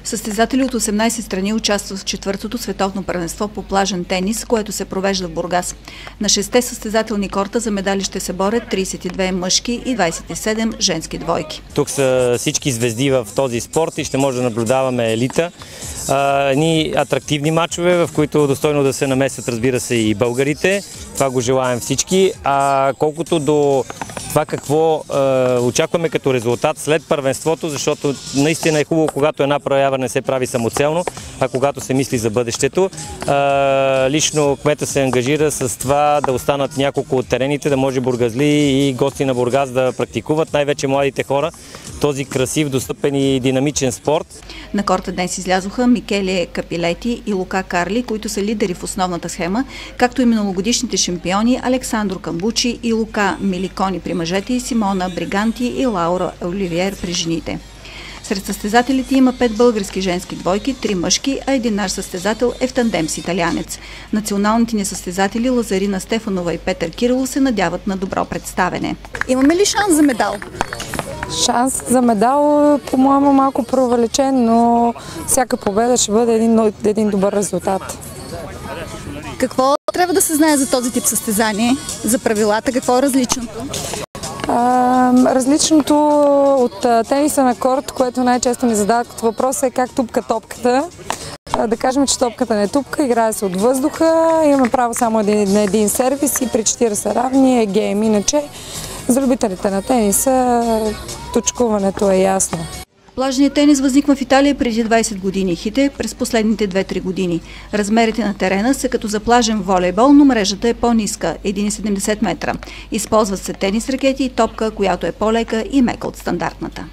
Състезатели от 18 страни участват в четвъртото световно първенство по плажен тенис, което се провежда в Бургас. На 6 състезателни корта за медали ще се борят 32 мъжки и 27 женски двойки. Тук са всички звезди в този спорт и ще може да наблюдаваме елита. Едни атрактивни матчове, в които достойно да се намесят, разбира се, и българите. Това го желаем всички. Колкото до това какво очакваме като резултат след първенството, защото наистина е хубаво, когато една проява не се прави самоцелно, а когато се мисли за бъдещето. Лично кмета се ангажира с това да останат няколко от терените, да може бургазли и гости на Бургас да практикуват, най-вече младите хора, този красив, достъпен и динамичен спорт. На корта днес излязоха Микеле Капилети и Лука Карли, които са лидери в основната схема, както и миналогодишните шампиони Александро Камбучи и Лука Миликони при мъжете и Симона Бриганти и Лаура Оливиер при жените. Сред състезателите има 5 български женски двойки, 3 мъжки, а един наш състезател е в тандем с италианец. Националните ни състезатели Лазарина Стефанова и Петър Кирилов се надяват на добро представене. Имаме ли шанс за медал? Шанс за медал, по-моему, малко преувеличен, но всяка победа ще бъде един добър резултат. Какво трябва да се знае за този тип състезание, за правилата? Какво е различното? Различното от тениса на корт, което най-често ни задават като въпрос, е как тупка топката. Да кажем, че топката не е тупка, играе се от въздуха, имаме право само на един сервис и при 40 равни е гейм. Иначе за любителите на тениса точкуването е ясно. Плажният тенис възниква в Италия преди 20 години, Хите през последните 2-3 години. Размерите на терена са като за плажен волейбол, но мрежата е по-ниска – 1,70 метра. Използват се тенис ракети и топка, която е по-лека и мека от стандартната.